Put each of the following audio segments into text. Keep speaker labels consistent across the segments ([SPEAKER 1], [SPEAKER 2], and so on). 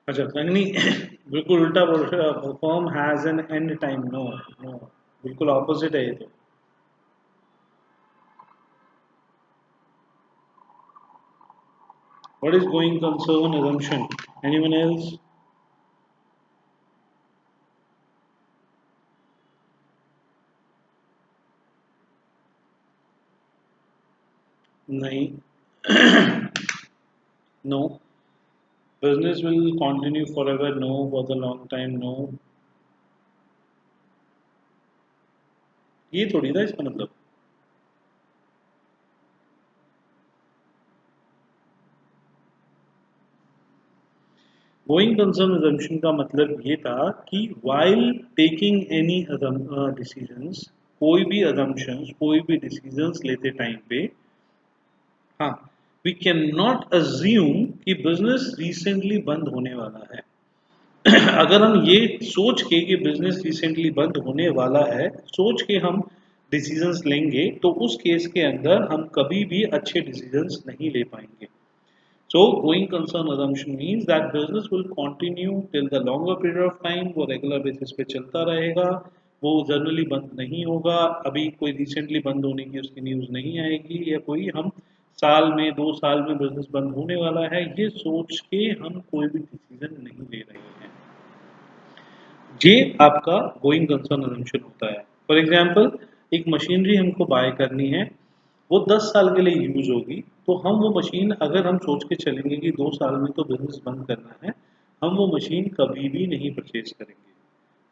[SPEAKER 1] अच्छा नहीं बिल्कुल उल्टा बोल रहे हो आप, firm has an end time, no no, बिल्कुल ऑपोजिट है ये तो। What is going concern assumption? Anyone else? नहीं। No. Business will continue for ever, no. For the long time, no. ये थोड़ी था इसका मतलब। गोइंग कंसर्न assumption का मतलब ये था कि while taking any decisions, कोई भी assumptions, कोई भी decisions लेते टाइम पे, हाँ, वी कैन नॉट अज्यूम कि बिजनेस रिसेंटली बंद होने वाला है। अगर हम ये सोच के कि बिजनेस रिसेंटली बंद होने वाला है सोच के हम डिसीजंस लेंगे तो उस केस के अंदर हम कभी भी अच्छे डिसीजंस नहीं ले पाएंगे। So going concern assumption means that business will continue till the longer period of time, वो रेगुलर बेसिस पे चलता रहेगा, वो जनरली बंद नहीं होगा, अभी कोई रिसेंटली बंद होने की उसकी न्यूज़ नहीं आएगी, या कोई हम साल में 2 साल में बिजनेस बंद होने वाला है ये सोच के हम कोई भी डिसीजन नहीं ले रहे हैं। ये आपका गोइंग कंसर्न assumption होता है। फॉर एग्जाम्पल एक मशीनरी हमको बाय करनी है, वो 10 साल के लिए यूज होगी, तो हम वो मशीन अगर हम सोच के चलेंगे कि 2 साल में तो बिजनेस बंद करना है, हम वो मशीन कभी भी नहीं परचेज करेंगे।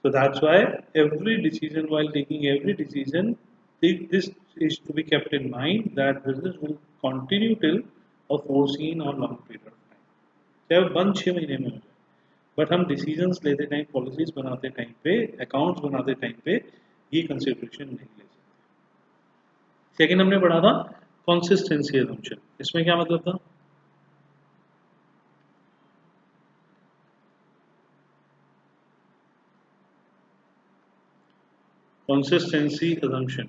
[SPEAKER 1] So that's why every decision, while taking every decision, this is to be kept in mind that business will continue till a foreseen or long period of time. चाहे वो बंद 6 महीने में हो जाए, बट हम डिसीजंस लेते टाइम, पॉलिसीज बनाते टाइम पे, अकाउंट्स बनाते टाइम पे ये कंसिडरेशन नहीं ले सकते। सेकेंड हमने पढ़ा था कंसिस्टेंसी assumption, इसमें क्या मतलब था? कंसिस्टेंसी assumption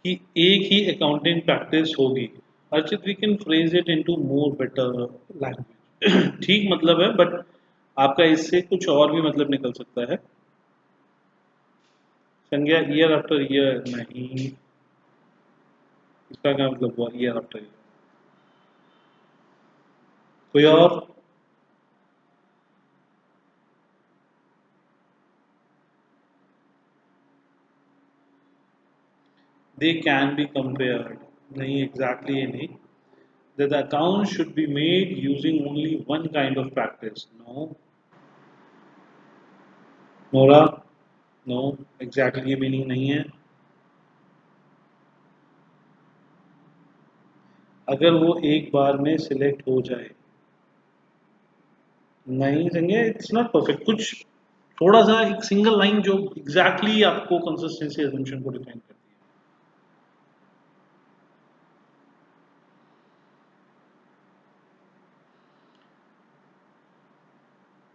[SPEAKER 1] कि एक ही अकाउंटिंग प्रैक्टिस होगी। Archit we can phrase it into more better language. ठीक मतलब है, बट आपका इससे कुछ और भी मतलब निकल सकता है। संज्ञा ईयर आफ्टर ईयर नहीं, इसका क्या मतलब हुआ ईयर आफ्टर ईयर? कोई और? दे कैन बी कंपेयर्ड, नहीं एग्जैक्टली ये नहीं। That the account should be made using only one kind of practice, no। नोरा? नो, एग्जैक्टली ये मीनिंग नहीं है। अगर वो एक बार में सिलेक्ट हो जाए, नहीं संजय इट्स नॉट परफेक्ट, कुछ थोड़ा सा एक सिंगल लाइन जो एग्जैक्टली exactly आपको कंसिस्टेंसी assumption को डिफाइन करती है।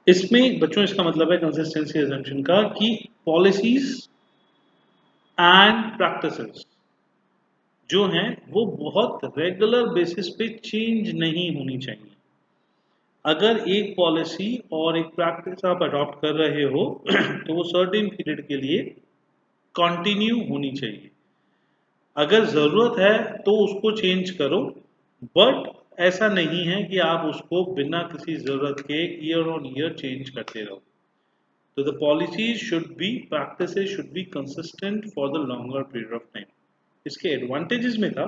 [SPEAKER 1] इसमें बच्चों इसका मतलब है कंसिस्टेंसी assumption का कि पॉलिसीज एंड प्रैक्टिसेस जो हैं वो बहुत रेगुलर बेसिस पे चेंज नहीं होनी चाहिए। अगर एक पॉलिसी और एक प्रैक्टिस आप अडॉप्ट कर रहे हो तो वो सर्टेन पीरियड के लिए कंटिन्यू होनी चाहिए। अगर ज़रूरत है तो उसको चेंज करो, बट ऐसा नहीं है कि आप उसको बिना किसी ज़रूरत के ईयर ऑन ईयर चेंज करते रहो। तो the policies should be, practices should be consistent for the longer period of time. इसके एडवांटेजेस में था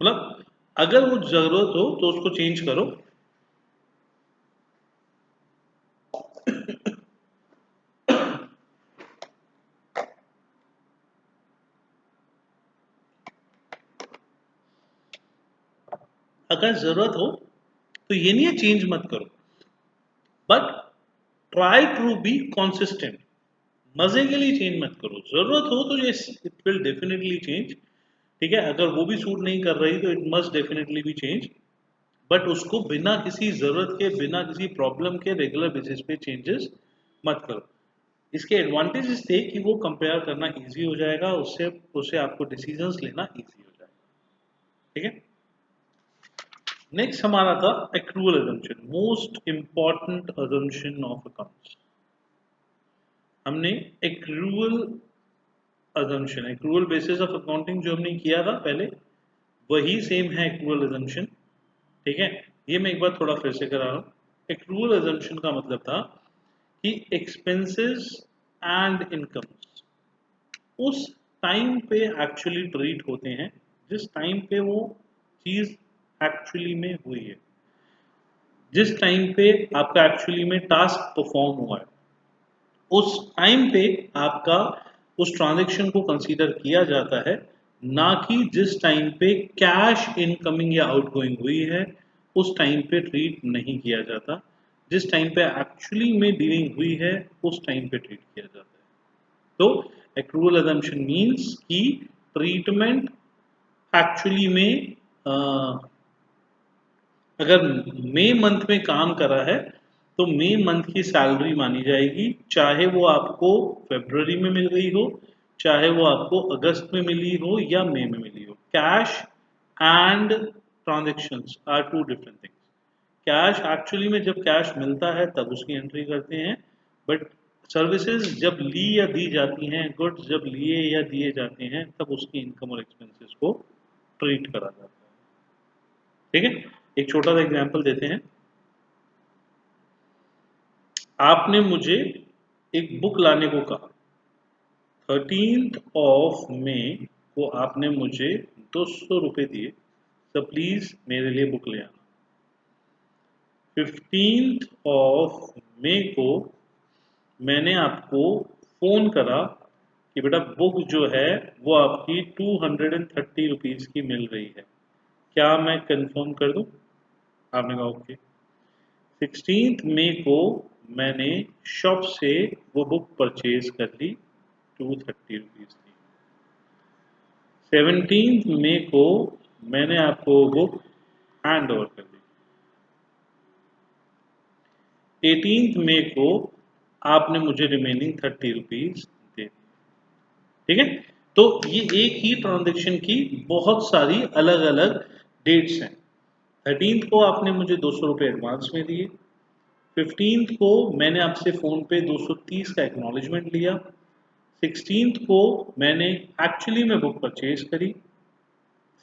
[SPEAKER 1] मतलब अगर वो ज़रूरत हो तो उसको चेंज करो, अगर ज़रूरत हो तो ये नहीं है चेंज मत करो, but try to be consistent. मजे के लिए चेंज मत करो, जरूरत हो तो yes it will definitely change. ठीक है, अगर वो भी सूट नहीं कर रही तो it must definitely be change, but उसको बिना किसी जरूरत के, बिना किसी प्रॉब्लम के रेगुलर बेसिस पे चेंजेस मत करो। इसके एडवांटेजेस थे कि वो कंपेयर करना इजी हो जाएगा, उससे उससे आपको डिसीजंस लेना इजी हो जाएगा। ठीक है, नेक्स्ट हमारा था accrual assumption, most important assumption of accounts. हमने accrual assumption, accrual basis of accounting जो हमने किया था पहले, वही सेम है एक्रूअल अजम्पशन। ठीक है, ये मैं एक बार थोड़ा फिर से करा रहा हूँ। एक्रूअल अजम्पशन का मतलब था कि एक्सपेंसेस एंड इनकम्स उस टाइम पे एक्चुअली ट्रीट होते हैं जिस टाइम पे वो चीज एक्चुअली में हुई है, जिस टाइम पे आपका एक्चुअली में टास्क परफॉर्म हुआ है, उस टाइम पे आपका उस ट्रांजैक्शन को कंसीडर किया जाता है, ना कि जिस टाइम पे कैश इनकमिंग या आउटगोइंग हुई है उस टाइम पे ट्रीट नहीं किया जाता। जिस टाइम पे एक्चुअली में डीलिंग हुई है उस टाइम पे ट्रीट किया जाता है। तो एक्रूअल अजम्पशन मीन्स कि ट्रीटमेंट एक्चुअली में अगर मई मंथ में काम करा है तो मई मंथ की सैलरी मानी जाएगी, चाहे वो आपको फरवरी में मिल गई हो, चाहे वो आपको अगस्त में मिली हो या मई में मिली हो। Cash and transactions are two different things. Cash actually में जब कैश मिलता है तब उसकी एंट्री करते हैं, बट सर्विसेज जब ली या दी जाती हैं, गुड्स जब लिए या दिए जाते हैं, तब उसकी इनकम और एक्सपेंसेस को ट्रीट करा जाता है। ठीक है, एक छोटा सा एग्जांपल देते हैं। आपने मुझे एक बुक लाने को कहा, 13 को आपने मुझे 200 रुपये दिए, तो प्लीज मेरे लिए बुक ले आना। 15 को मैंने आपको फोन करा कि बेटा बुक जो है वो आपकी 230 रुपीज की मिल रही है, क्या मैं कंफर्म कर दूं? आपने कहा ओके। 16 को मैंने शॉप से वो बुक परचेज कर ली, 230 रुपीज की। 17 को मैंने आपको वो बुक हैंड ओवर कर दी। 18 को आपने मुझे रिमेनिंग 30 रुपीज दे दी। ठीक है, तो ये एक ही ट्रांजेक्शन की बहुत सारी अलग अलग डेट्स हैं। 13 को आपने मुझे 200 रुपये एडवांस में दिए, 15 को मैंने आपसे फोन पे 230 का एक्नॉलेजमेंट लिया, 16 को मैंने एक्चुअली में बुक परचेज करी,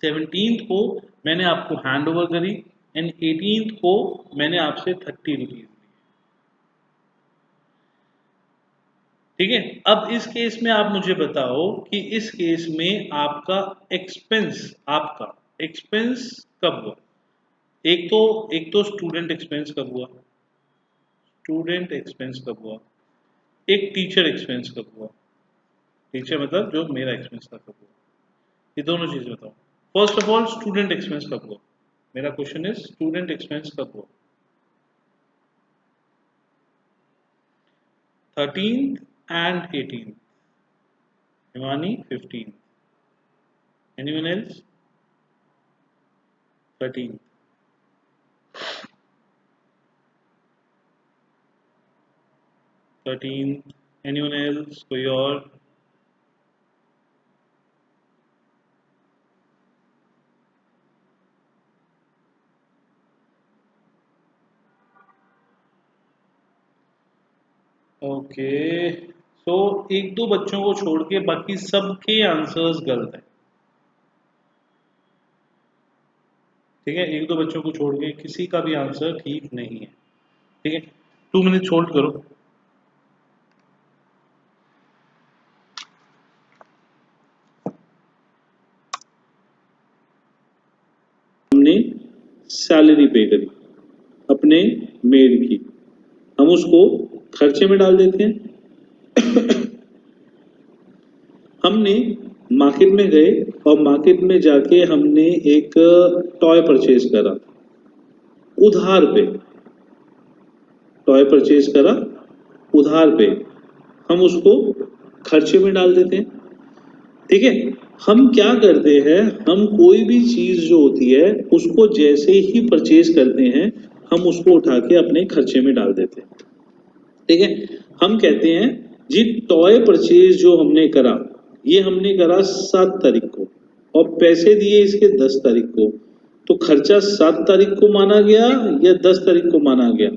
[SPEAKER 1] 17 को मैंने आपको हैंड ओवर करी, एंड 18 को मैंने आपसे 30 रुपीज ली। ठीक है, अब इस केस में आप मुझे बताओ कि इस केस में आपका एक्सपेंस कब हुआ? एक तो स्टूडेंट एक्सपेंस कब हुआ, स्टूडेंट एक्सपेंस कब हुआ, एक टीचर एक्सपेंस कब हुआ, टीचर मतलब जो मेरा एक्सपेंस था कब हुआ, ये दोनों चीजें बताओ। First of all student expense कब हुआ? मेरा क्वेश्चन इज स्टूडेंट एक्सपेंस कब हुआ? 13th and 18th. Himani 15th. Anyone else? 13th. 13th. Anyone else? कोई और? ओके, सो एक दो बच्चों को छोड़ के बाकी सबके आंसर्स गलत है। ठीक है, एक दो बच्चों को छोड़ के किसी का भी आंसर ठीक नहीं है। ठीक है, 2 मिनट होल्ड करो। हमने सैलरी पे करी अपने मेड की, हम उसको खर्चे में डाल देते हैं। हमने मार्केट में गए और मार्केट में जाके हमने एक टॉय परचेज करा उधार पे, टॉय परचेज करा उधार पे, हम उसको खर्चे में डाल देते हैं। ठीक है, हम क्या करते हैं, हम कोई भी चीज जो होती है उसको जैसे ही परचेज करते हैं हम उसको उठा के अपने खर्चे में डाल देते हैं। ठीक है, हम कहते हैं जी टॉय परचेज जो हमने करा, ये हमने करा 7 तारीख को और पैसे दिए इसके 10 तारीख को, तो खर्चा 7 तारीख को माना गया या 10 तारीख को माना गया?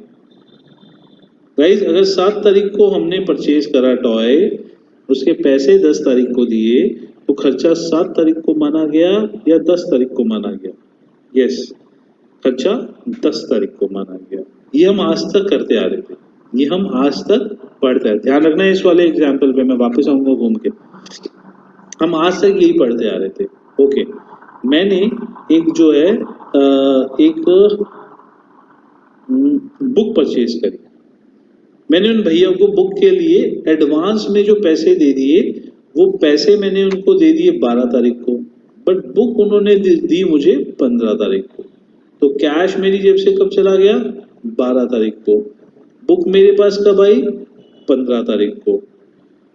[SPEAKER 1] गाइज अगर 7 तारीख को हमने परचेज करा टॉय, उसके पैसे 10 तारीख को दिए, तो खर्चा 7 तारीख को माना गया या 10 तारीख को माना गया? यस, खर्चा 10 तारीख को माना गया। ये हम आज तक करते आ रहे थे, ये हम आज तक पढ़ते हैं। ध्यान रखना है इस वाले एग्जाम्पल पे, मैं वापस आऊंगा घूम के। हम आज तक यही पढ़ते आ रहे थे। ओके, मैंने एक जो है एक बुक परचेज करी। मैंने उन भैया को बुक के लिए एडवांस में जो पैसे दे दिए, वो पैसे मैंने उनको दे दिए 12 तारीख को, बट बुक उन्होंने दी मुझे 15 तारीख को। तो कैश मेरी जेब से कब चला गया? 12 तारीख को। बुक मेरे पास कब आई? 15 तारीख को।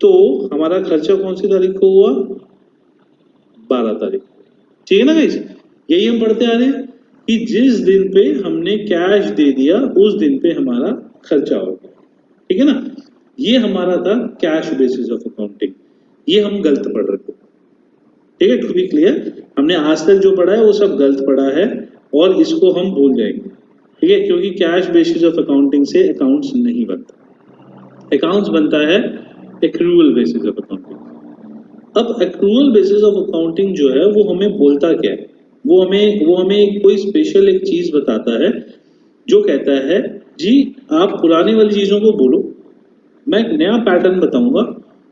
[SPEAKER 1] तो हमारा खर्चा कौन सी तारीख को हुआ? 12 तारीख। ठीक है ना गाइस, यही हम पढ़ते आ रहे हैं कि जिस दिन पे हमने कैश दे दिया उस दिन पे हमारा खर्चा होगा। ठीक है ना, ये हमारा था कैश बेसिस ऑफ अकाउंटिंग। ये हम गलत पढ़ रहे थे। ठीक है, टू बी क्लियर, हमने आज तक जो पढ़ा है वो सब गलत पढ़ा है और इसको हम भूल जाएंगे। ठीक है, क्योंकि कैश बेसिस ऑफ अकाउंटिंग से अकाउंट्स नहीं बनता, अकाउंट्स बनता है एक्रूअल बेसिस ऑफ अकाउंटिंग। अब एक्रूअल बेसिस ऑफ अकाउंटिंग जो है वो हमें बोलता क्या है? वो हमें कोई स्पेशल एक चीज बताता है जो कहता है जी आप पुरानी वाली चीजों को बोलो, मैं एक नया पैटर्न बताऊंगा,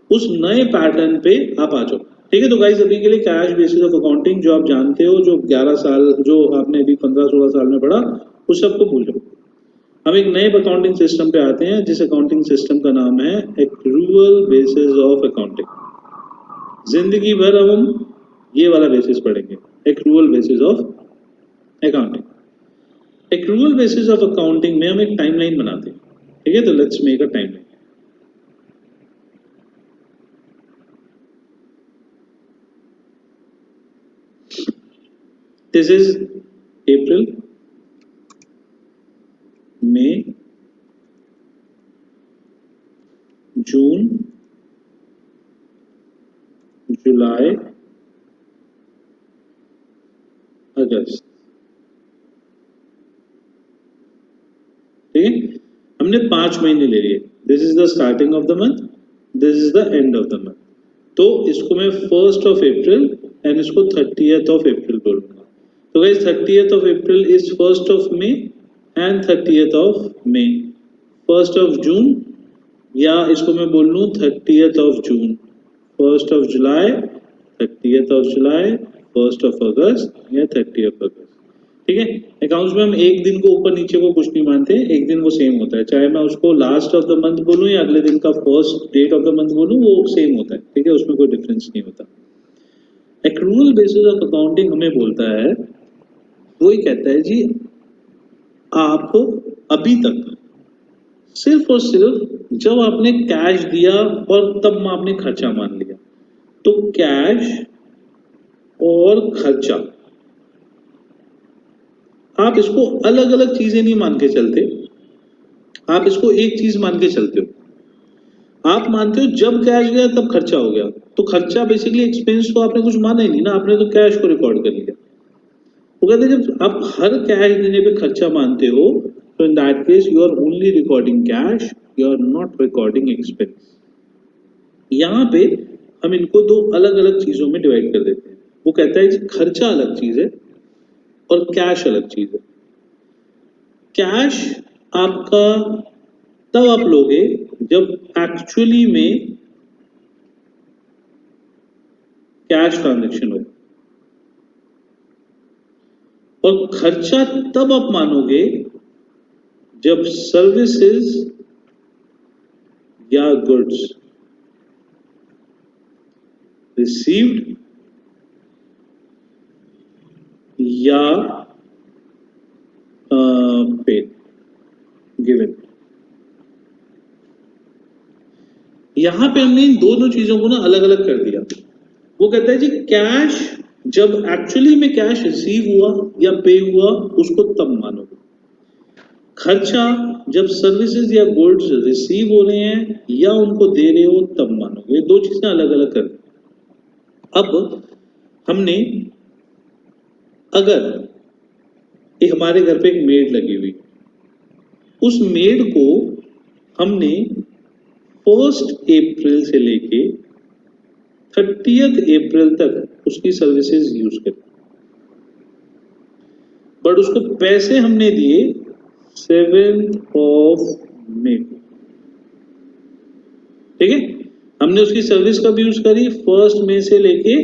[SPEAKER 1] उस नए पैटर्न पे आप आ जाओ। ठीक है, तो गाइस अभी के लिए कैश बेसिस ऑफ अकाउंटिंग जो आप जानते हो, जो 11 साल जो आपने अभी 15-16 साल में पढ़ा, उस सबको भूल जाओ। हम एक नए अकाउंटिंग सिस्टम पे आते हैं जिस अकाउंटिंग सिस्टम का नाम है एक्रूअल बेसिस ऑफ अकाउंटिंग। जिंदगी भर हम ये वाला बेसिस पढ़ेंगे, accrual basis of accounting. Accrual basis of accounting में हम एक टाइमलाइन बनाते हैं। ठीक है, तो let's make a timeline. This is April, May, June, July, August. ठीक है, हमने 5 महीने ले लिए। This is the starting of the month, this is the end of the month. तो इसको मैं 1 अप्रैल एंड इसको 30 अप्रैल बोलूंगा। तो guys 30 April is 1 May and 30 May. 1 June, या इसको मैं बोल लूँ 30 जून, 1 जुलाई, 30 जुलाई, 1 अगस्त या 30 अगस्त। ठीक है, अकाउंट्स में हम एक दिन को ऊपर नीचे को कुछ नहीं मानते, एक दिन वो सेम होता है, चाहे मैं उसको लास्ट ऑफ द मंथ बोलूं या अगले दिन का first date of the month बोलूं, वो सेम होता है। ठीक है, उसमें कोई डिफरेंस नहीं होता। एक्रूअल बेसिस ऑफ अकाउंटिंग हमें बोलता है, वो ही कहता है जी आप अभी तक सिर्फ और सिर्फ जब आपने कैश दिया और तब आपने खर्चा मान लिया, तो कैश और खर्चा आप इसको अलग अलग चीजें नहीं मान के चलते, आप इसको एक चीज मान के चलते हो। आप मानते हो जब कैश गया तब खर्चा हो गया, तो खर्चा बेसिकली एक्सपेंस तो आपने कुछ माना ही नहीं ना, आपने तो कैश को रिकॉर्ड कर लिया। वो कहते हैं जब आप हर कैश देने पे खर्चा मानते हो, तो in that case you are only recording cash, you are not recording expense. यहाँ पे हम इनको दो अलग अलग चीजों में डिवाइड कर देते हैं। वो कहता है कि खर्चा अलग चीज है और कैश अलग चीज है। कैश आपका तब आप लोगे जब एक्चुअली में कैश ट्रांजैक्शन हो, और खर्चा तब आप मानोगे जब सर्विसेज या गुड्स रिसीव्ड या पेड, गिवन। यहां पे हमने इन दोनों चीजों को ना अलग अलग कर दिया। वो कहता है जी कैश जब एक्चुअली में कैश रिसीव हुआ या पे हुआ उसको तब मानोगे, खर्चा जब सर्विसेज या गुड्स रिसीव हो रहे हैं या उनको दे रहे हो तब मानोगे। दो चीजें अलग अलग कर। अब हमने अगर हमारे घर पे एक मेड लगी हुई, उस मेड को हमने 1 अप्रैल से लेके 30 अप्रैल तक उसकी सर्विसेज यूज करी, बट उसको पैसे हमने दिए 7 मई को, ठीक है। हमने उसकी सर्विस कब यूज करी? 1 मई से लेके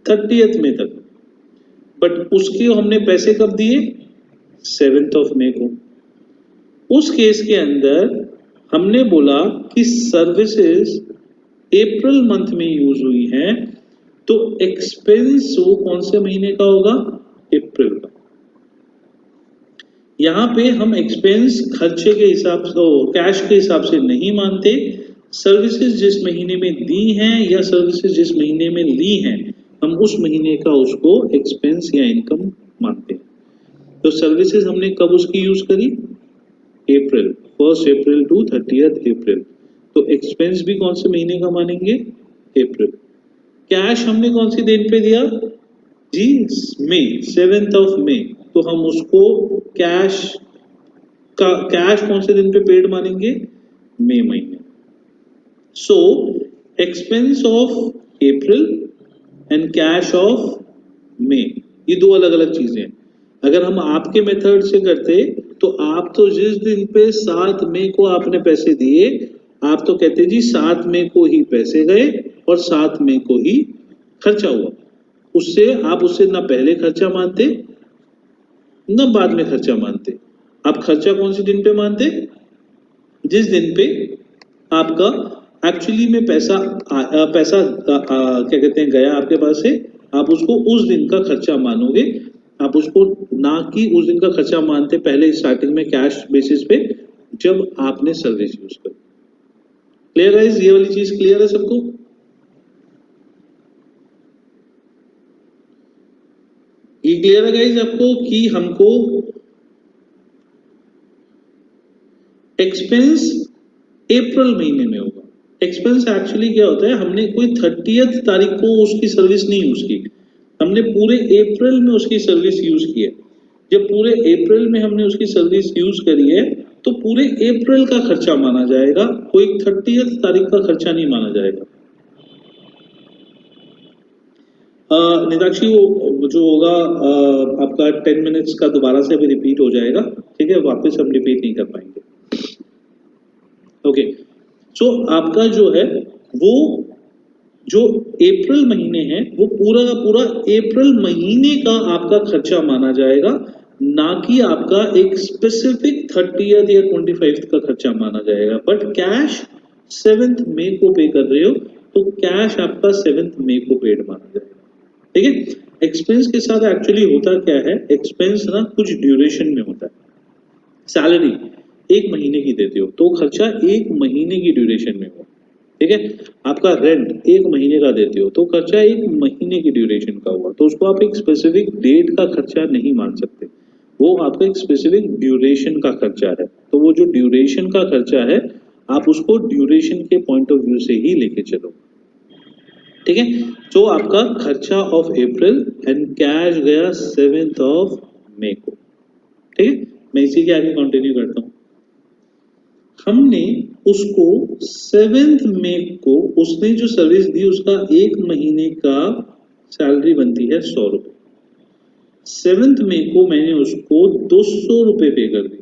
[SPEAKER 1] 30 मई तक, बट उसके हमने पैसे कब दिए? 7 मई को। उस केस के अंदर हमने बोला कि सर्विसेज अप्रैल मंथ में यूज हुई हैं, तो एक्सपेंस वो कौन से महीने का होगा? अप्रैल का। यहां पे हम एक्सपेंस खर्चे के हिसाब से, कैश के हिसाब से नहीं मानते। सर्विसेज जिस महीने में दी हैं या सर्विसेज जिस महीने में ली हैं, हम उस महीने का उसको एक्सपेंस या इनकम मानते हैं। तो सर्विसेज हमने कब उसकी यूज करी? अप्रैल, 1 अप्रैल टू 30 अप्रैल। तो एक्सपेंस भी कौन से महीने का मानेंगे? अप्रैल। कैश हमने कौन सी दिन पे दिया जी? मई, 7 मई। तो हम उसको कैश कैश कौन से दिन पे पेड मानेंगे? मई महीने। So expense of April and cash of May, ये दो अलग अलग चीजें हैं। अगर हम आपके मेथड से करते तो आप तो जिस दिन पे 7 मई को आपने पैसे दिए, आप तो कहते जी 7 मई को ही पैसे गए और 7 मई को ही खर्चा हुआ। उससे आप उससे ना पहले खर्चा मानते ना बाद में खर्चा मानते। आप खर्चा कौन से दिन पे मानते? जिस दिन पे आपका एक्चुअली में क्या कहते हैं गया आपके पास से, आप उसको उस दिन का खर्चा मानोगे। आप उसको ना कि उस दिन का खर्चा मानते पहले स्टार्टिंग में कैश बेसिस पे जब आपने सर्विस यूज करी। Clear guys? ये वाली चीज क्लियर है सबको? ये क्लियर है गाइस आपको कि हमको एक्सपेंस अप्रैल महीने में होगा। एक्सपेंस एक्चुअली क्या होता है, हमने कोई 30th तारीख को उसकी सर्विस नहीं यूज की, हमने पूरे अप्रैल में उसकी सर्विस यूज की है। जब पूरे अप्रैल में हमने उसकी सर्विस यूज करी है तो पूरे अप्रैल का खर्चा माना जाएगा, कोई 30th तारीख का खर्चा नहीं माना जाएगा। निताक्षी वो जो होगा आपका 10 मिनट्स का दोबारा से अभी रिपीट हो जाएगा, ठीक है, वापस हम रिपीट नहीं कर पाएंगे। ओके, सो आपका जो है वो जो अप्रैल महीने है वो पूरा का पूरा अप्रैल महीने का आपका खर्चा माना जाएगा, ना कि आपका एक स्पेसिफिक 30th या 25th का खर्चा माना जाएगा। बट कैश 7 मई को पे कर रहे हो तो कैश आपका 7 मई को पेड माना जाएगा, ठीक है। एक्सपेंस के साथ एक्चुअली होता क्या है, एक्सपेंस ना कुछ ड्यूरेशन में होता है। सैलरी 1 महीने की देते हो तो खर्चा 1 महीने की ड्यूरेशन में हुआ, ठीक है। आपका रेंट 1 महीने का देते हो तो खर्चा 1 महीने की ड्यूरेशन का हुआ, तो उसको आप एक स्पेसिफिक डेट का खर्चा नहीं मान सकते, वो आपका एक स्पेसिफिक ड्यूरेशन का खर्चा है। तो वो जो ड्यूरेशन का खर्चा है आप उसको ड्यूरेशन के पॉइंट ऑफ व्यू से ही लेके चलो, ठीक है। तो आपका खर्चा ऑफ अप्रैल एंड कैश गया 7 मई को, ठीक है। मैं इसी के आगे कंटिन्यू करता हूँ। हमने उसको 7 मई को उसने जो सर्विस दी उसका 1 महीने का सैलरी बनती है 100 रुपए। 7 मई को मैंने उसको 200 रुपए पे कर दी।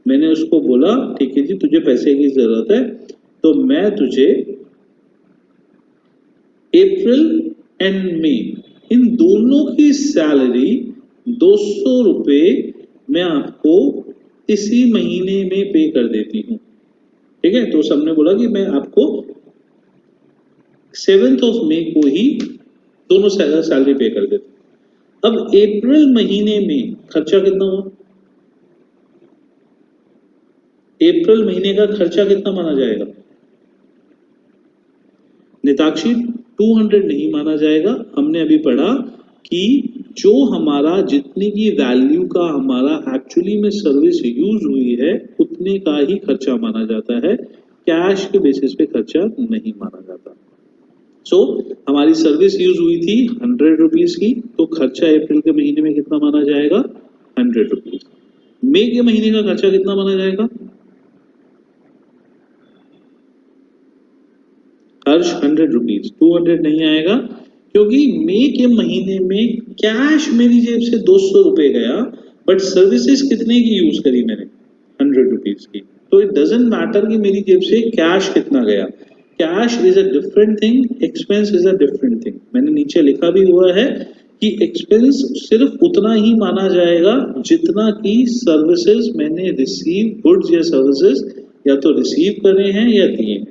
[SPEAKER 1] मैंने उसको बोला ठीक है जी तुझे पैसे की जरूरत है तो मैं तुझे अप्रैल एंड मई इन दोनों की सैलरी 200 रुपए मैं आपको इसी महीने में पे कर देती हूँ, ठीक है। तो सबने बोला कि मैं आपको 7 मई को ही दोनों सैलरी पे कर देता हूँ। अब अप्रैल महीने में खर्चा कितना हुआ? अप्रैल महीने का खर्चा कितना माना जाएगा निताक्षी?
[SPEAKER 2] 200 नहीं माना जाएगा। हमने अभी पढ़ा कि जो हमारा जितने की वैल्यू का हमारा एक्चुअली में सर्विस यूज हुई है उतने का ही खर्चा माना जाता है, कैश के बेसिस पे खर्चा नहीं माना जाता। सो हमारी सर्विस यूज हुई थी 100 रुपीज की, तो खर्चा अप्रैल के महीने में कितना माना जाएगा? 100 रुपीज। मई के महीने का खर्चा कितना माना जाएगा? हर्ष 100 रुपीज, 200 नहीं आएगा, क्योंकि मई के महीने में कैश मेरी जेब से 200 रुपए गया, बट सर्विसेज कितने की यूज करी मैंने? 100 रुपीज की। तो इट डजेंट मैटर कि मेरी जेब से कैश कितना गया। Cash is a different thing, expense is a different thing. मैंने नीचे लिखा भी हुआ है कि एक्सपेंस सिर्फ उतना ही माना जाएगा जितना की सर्विसेज मैंने रिसीव, गुड्स या सर्विसेज या तो रिसीव करे हैं या दिए हैं।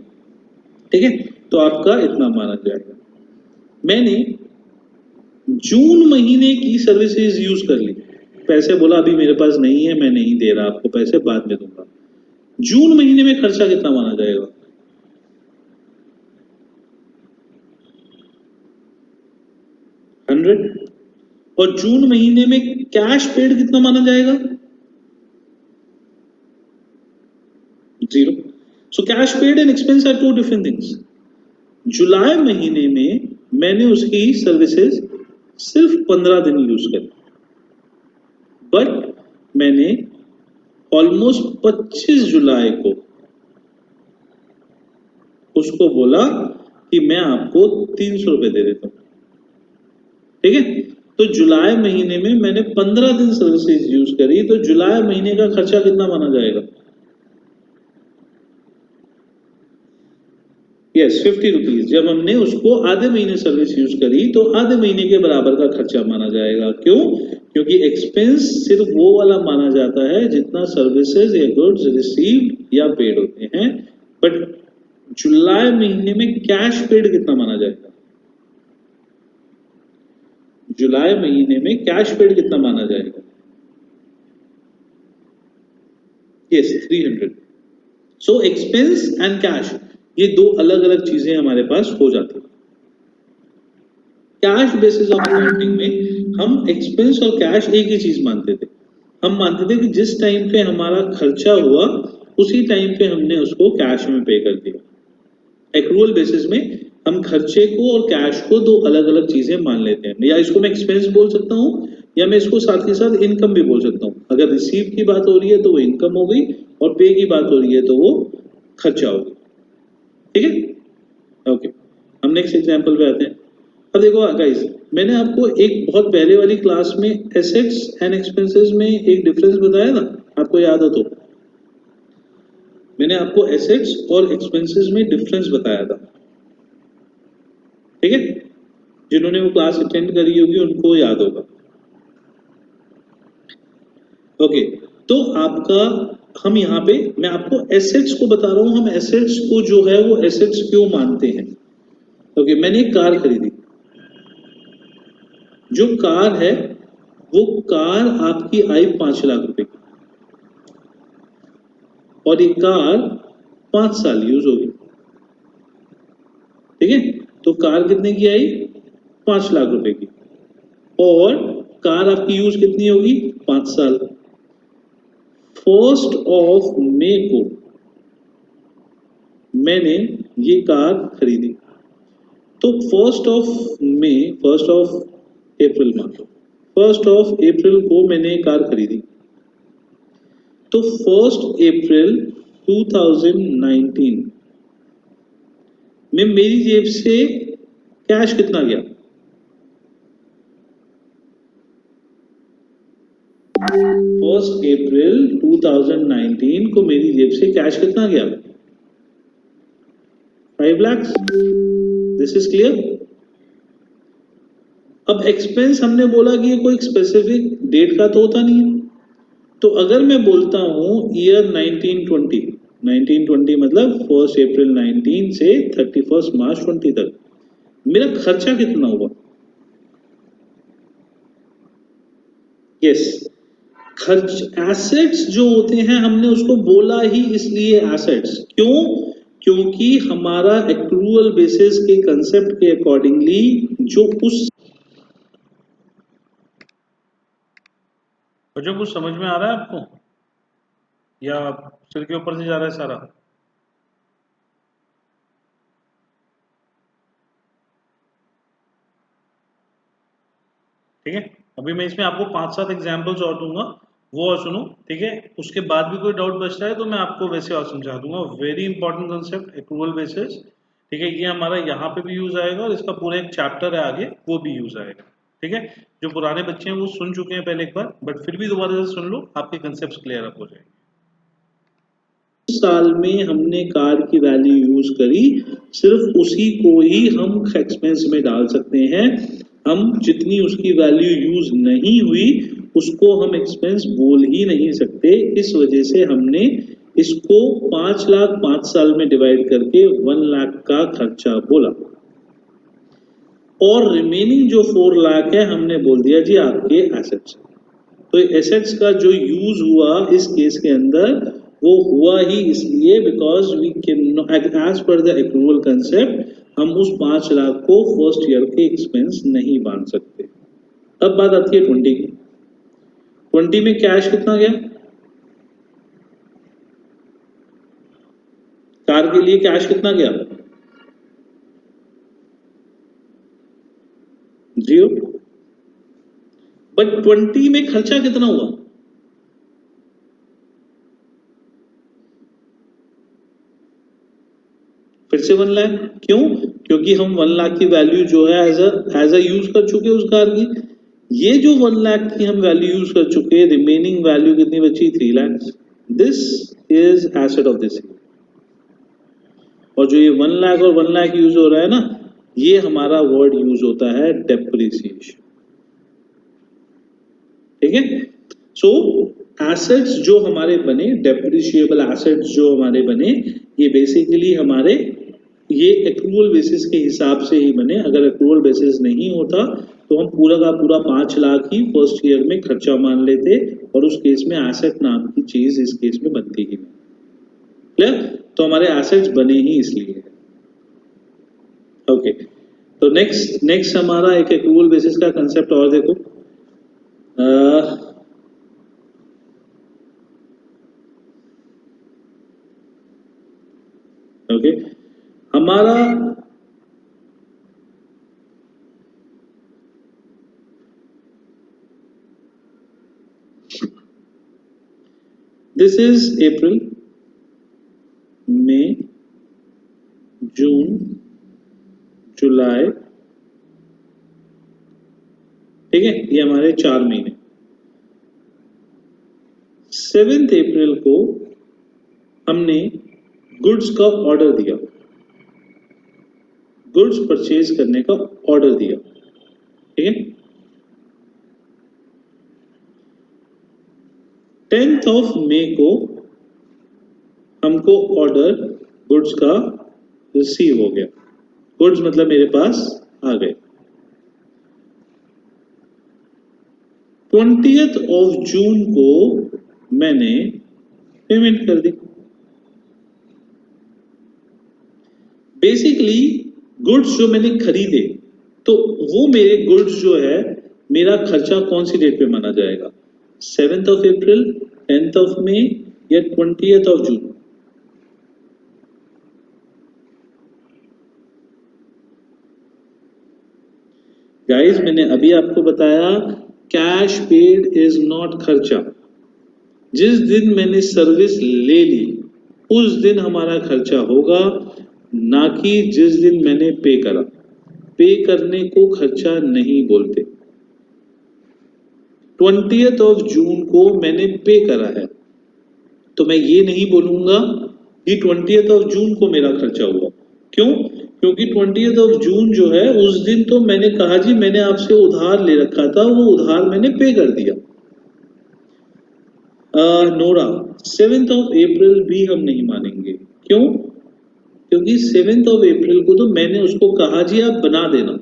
[SPEAKER 2] ठीक है, तो आपका इतना माना जाएगा। मैंने जून महीने की सर्विसेज यूज कर ली, पैसे बोला अभी मेरे पास नहीं है, मैं नहीं दे रहा आपको पैसे, बाद में दूंगा। जून महीने में खर्चा कितना माना जाएगा? 100। और जून महीने में कैश पेड कितना माना जाएगा? 0। So cash paid and expense are two different things. जुलाई महीने में मैंने उसकी सर्विसेज सिर्फ 15 दिन यूज करी, बट मैंने ऑलमोस्ट 25 जुलाई को उसको बोला कि मैं आपको 300 रुपए दे देता हूं। ठीक है, तो जुलाई महीने में मैंने 15 दिन सर्विसेज यूज करी, तो जुलाई महीने का खर्चा कितना माना जाएगा? Yes, 50 rupees. जब हमने उसको आधे महीने सर्विस यूज करी तो आधे महीने के बराबर का खर्चा माना जाएगा। क्यों? क्योंकि एक्सपेंस सिर्फ वो वाला माना जाता है जितना सर्विसेज या गुड्स रिसीव्ड या पेड होते हैं, बट जुलाई महीने में कैश पेड कितना माना जाएगा? जुलाई महीने में कैश पेड कितना माना जाएगा? Yes, 300। So expense and cash, ये दो अलग अलग चीजें हमारे पास हो जाती है। कैश बेसिस ऑफ अकाउंटिंग में हम एक्सपेंस और कैश एक ही चीज मानते थे। हम मानते थे कि जिस टाइम पे हमारा खर्चा हुआ उसी टाइम पे हमने उसको कैश में पे कर दिया। एक्रूअल बेसिस में हम खर्चे को और कैश को दो अलग अलग चीजें मान लेते हैं, या इसको मैं एक्सपेंस बोल सकता हूँ या मैं इसको साथ के साथ इनकम भी बोल सकता हूँ। अगर रिसीव की बात हो रही है तो वो इनकम हो गई, और पे की बात हो रही है तो वो खर्चा हो गया। ठीक है, ओके, हम नेक्स्ट एग्जांपल पे आते हैं। अब देखो गाइस, मैंने आपको एक बहुत पहले वाली क्लास में एसेट्स एंड एक्सपेंसेस में एक डिफरेंस बताया था, आपको याद हो तो? मैंने आपको एसेट्स और एक्सपेंसेस में डिफरेंस बताया था। ठीक है, जिन्होंने वो क्लास अटेंड करी होगी उनको याद होगा। ओके, तो आपका हम यहाँ पे मैं आपको एसेट्स को बता रहा हूँ, हम एसेट्स को जो है वो एसेट्स क्यों मानते हैं। ओके, मैंने एक कार खरीदी, जो कार है वो कार आपकी आई 5 लाख रुपए की, और ये कार 5 साल यूज होगी। ठीक है, तो कार कितने की आई? 5 लाख रुपए की, और कार आपकी यूज कितनी होगी? 5 साल। 1 मई को मैंने ये कार खरीदी, तो 1 अप्रैल मान लो, 1 अप्रैल को मैंने कार खरीदी, तो 1 अप्रैल 2019 में मेरी जेब से कैश कितना गया? 1 अप्रैल 2019 को मेरी जेब से कैश कितना गया? 5 लाख। This is clear. अब एक्सपेंस हमने बोला कि ये कोई स्पेसिफिक डेट का तो होता नहीं है, तो अगर मैं बोलता हूं ईयर 1920 मतलब 1 अप्रैल 19 से 31 मार्च 20 तक मेरा खर्चा कितना हुआ? यस, खर्च एसेट्स जो होते हैं हमने उसको बोला ही इसलिए एसेट्स, क्यों? क्योंकि हमारा एक्रूअल बेसिस के कंसेप्ट के अकॉर्डिंगली जो उस
[SPEAKER 1] बच्चों कुछ समझ में आ रहा है आपको या सिर के ऊपर से जा रहा है सारा? ठीक है, अभी मैं इसमें आपको 5-7 एग्जांपल्स और दूंगा, वो और सुनो। ठीक है, उसके बाद भी कोई डाउट बचता है तो मैं आपको वैसे और समझा दूंगा। Very important concept accrual basis. ठीक है, ये हमारा यहाँ पे भी यूज आएगा और इसका पूरा एक चैप्टर है आगे, वो भी यूज आएगा। ठीक है, जो पुराने बच्चे हैं वो सुन चुके हैं पहले एक बार, बट फिर भी दोबारा से सुन लो, आपके कंसेप्ट क्लियर अप हो जाएंगे।
[SPEAKER 2] साल में हमने कार की वैल्यू यूज करी, सिर्फ उसी को ही हम एक्सपेंस में डाल सकते हैं। हम जितनी उसकी वैल्यू यूज नहीं हुई उसको हम एक्सपेंस बोल ही नहीं सकते। इस वजह से हमने इसको 5 लाख 5 साल में डिवाइड करके 1 लाख का खर्चा बोला, और रिमेनिंग जो 4 लाख है हमने बोल दिया जी आपके एसेट्स। तो एसेट्स का जो यूज हुआ इस केस के अंदर वो हुआ ही इसलिए because we can as per the accrual concept हम उस 5 लाख को फर्स्ट ईयर के एक्सपेंस नहीं बांध सकते। अब बात आती है 20 की। 20 में कैश कितना गया? कार के लिए कैश कितना गया? 0। बट 20 में खर्चा कितना हुआ? फिर से 1 लाख। क्यों? क्योंकि हम 1 लाख की वैल्यू जो है एज अ यूज कर चुके उस कार की। ये जो 1 लाख की हम वैल्यू यूज कर चुके, रिमेनिंग वैल्यू कितनी बची? 3 lakh. This is asset of this. और जो ये 1 लाख और 1 लाख यूज हो रहा है ना, ये हमारा वर्ड यूज होता है डेप्रिसिएशन। ठीक है, सो एसेट्स जो हमारे बने, डेप्रिशिएबल एसेट्स जो हमारे बने, ये बेसिकली हमारे ये एक्रूअल बेसिस के हिसाब से ही बने। अगर एक्रूअल बेसिस नहीं होता तो हम पूरा का पूरा 5 लाख ही फर्स्ट ईयर में खर्चा मान लेते, और उस केस में एसेट नाम की चीज इस केस में बनती ही नहीं। क्लियर? तो हमारे एसेट्स बने ही इसलिए। ओके, तो नेक्स्ट हमारा एक एक्रूअल बेसिस का कंसेप्ट और देखो। ओके, हमारा this is April, May, June, जुलाई। ठीक है, ये हमारे 4 महीने। 7 अप्रैल को हमने गुड्स का ऑर्डर दिया, गुड्स परचेज करने का ऑर्डर दिया। ठीक है, 10th ऑफ मई को हमको ऑर्डर गुड्स का रिसीव हो गया। गुड्स मतलब मेरे पास आ गए। 20th ऑफ जून को मैंने पेमेंट कर दी। बेसिकली गुड्स जो मैंने खरीदे, तो वो मेरे गुड्स जो है, मेरा खर्चा कौन सी डेट पे माना जाएगा? 7th of April, 10th of May या 20th ऑफ जून? गाइस, मैंने अभी आपको बताया कैश पेड इज नॉट खर्चा। जिस दिन मैंने सर्विस ले ली उस दिन हमारा खर्चा होगा, ना कि जिस दिन मैंने पे करा। पे करने को खर्चा नहीं बोलते। 20th ऑफ जून को मैंने पे करा है, तो मैं ये नहीं बोलूंगा कि 20th ऑफ जून को मेरा खर्चा हुआ। क्यों? क्योंकि 20th ऑफ जून जो है उस दिन तो मैंने कहा जी मैंने आपसे उधार ले रखा था, वो उधार मैंने पे कर दिया। नोरा, 7th ऑफ अप्रैल भी हम नहीं मानेंगे। क्यों? क्योंकि 7th ऑफ अप्रैल को तो मैंने उसको कहा जी आप बना देना।